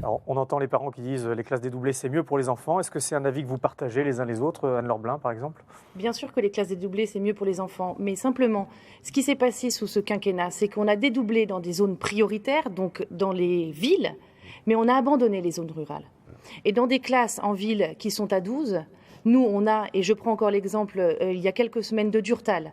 Alors, on entend les parents qui disent les classes dédoublées, c'est mieux pour les enfants. Est-ce que c'est un avis que vous partagez les uns les autres, Anne-Laure Blin, par exemple? Bien sûr que les classes dédoublées, c'est mieux pour les enfants. Mais simplement, ce qui s'est passé sous ce quinquennat, c'est qu'on a dédoublé dans des zones prioritaires, donc dans les villes, mais on a abandonné les zones rurales. Et dans des classes en ville qui sont à 12, nous, on a, et je prends encore l'exemple, il y a quelques semaines de Durtal,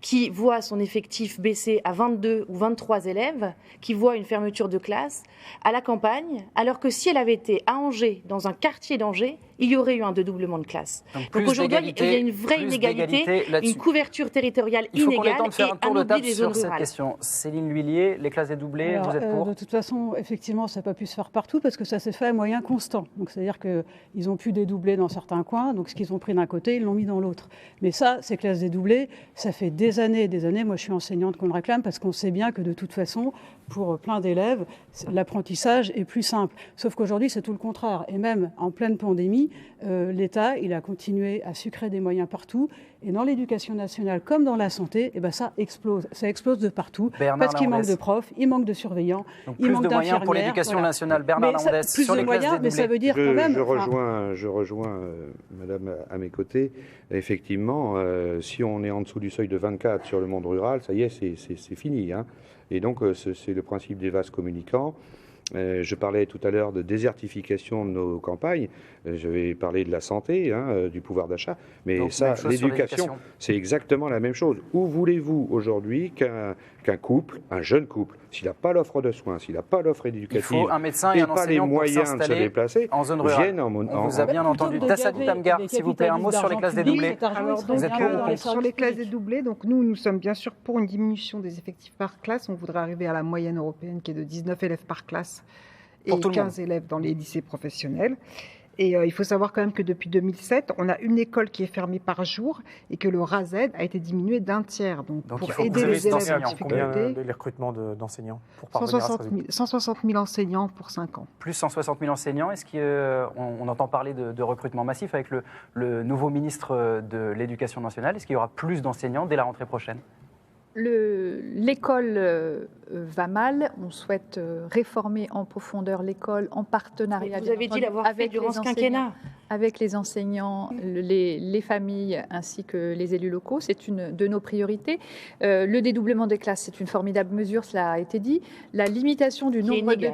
qui voit son effectif baisser à 22 ou 23 élèves, qui voit une fermeture de classe à la campagne, alors que si elle avait été à Angers, dans un quartier d'Angers, il y aurait eu un dédoublement de classe. Donc aujourd'hui, il y a une vraie inégalité, une couverture territoriale inégale de faire un tour et de un oubli table des zones sur cette rurales. question. Céline L'Huillier, les classes dédoublées, vous êtes pour? De toute façon, effectivement, ça n'a pas pu se faire partout parce que ça s'est fait à moyens constants. Donc c'est-à-dire qu'ils ont pu dédoubler dans certains coins, donc ce qu'ils ont pris d'un côté, ils l'ont mis dans l'autre. Mais ça, ces classes dédoublées, ça fait des années et des années. Moi, je suis enseignante qu'on le réclame parce qu'on sait bien que de toute façon, pour plein d'élèves, l'apprentissage est plus simple. Sauf qu'aujourd'hui, c'est tout le contraire. Et même en pleine pandémie, l'État, il a continué à sucrer des moyens partout. Et dans l'éducation nationale, comme dans la santé, eh ben ça explose. Ça explose de partout. Parce qu'il manque de profs, il manque de surveillants, donc il manque d'infirmières. Plus de moyens pour l'éducation nationale. Bernard Laondès, plus sur de les moyens, classes mais ça veut dire quand même... Je rejoins Madame à mes côtés. Effectivement, si on est en dessous du seuil de 24 sur le monde rural, ça y est, c'est fini. Hein. Et donc, c'est le principe des vases communicants. Je parlais tout à l'heure de désertification de nos campagnes. Je vais parler de la santé, du pouvoir d'achat. Mais donc, ça, l'éducation, c'est exactement la même chose. Où voulez-vous aujourd'hui qu'un couple, un jeune couple, s'il n'a pas l'offre de soins, s'il n'a pas l'offre éducative, il faut un médecin et un pas les enseignant moyens de se déplacer, en zone rurale. On vous a bien entendu. Tassadou Tamgar, s'il vous plaît, un mot sur les classes dédoublées. Alors, sur les classes dédoublées, donc nous sommes bien sûr pour une diminution des effectifs par classe. On voudrait arriver à la moyenne européenne qui est de 19 élèves par classe et 15 élèves dans les lycées professionnels. Et il faut savoir quand même que depuis 2007, on a une école qui est fermée par jour et que le RASED a été diminué d'un tiers. Donc pour aider les élèves en difficulté, les recrutements d'enseignants pour 160 000 enseignants pour 5 ans. Plus 160 000 enseignants. Est-ce qu'on entend parler de recrutement massif avec le nouveau ministre de l'Éducation nationale? Est-ce qu'il y aura plus d'enseignants dès la rentrée prochaine? L'école va mal. On souhaite réformer en profondeur l'école en partenariat. Vous avez dit l'avoir fait durant ce quinquennat. Avec les enseignants, les familles ainsi que les élus locaux. C'est une de nos priorités. Le dédoublement des classes, c'est une formidable mesure, cela a été dit. La limitation du nombre de...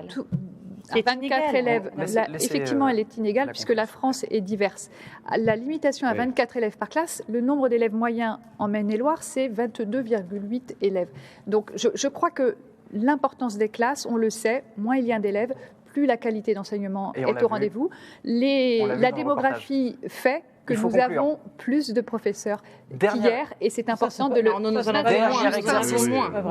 À 24 élèves, effectivement, elle est inégale puisque la France est diverse. La limitation à 24 élèves par classe, le nombre d'élèves moyens en Maine-et-Loire, c'est 22,8 élèves. Donc, je crois que l'importance des classes, on le sait, moins il y a d'élèves, plus la qualité d'enseignement est au rendez-vous. La démographie fait que nous avons plus de professeurs qu'hier et c'est important de le... Nous en avons moins.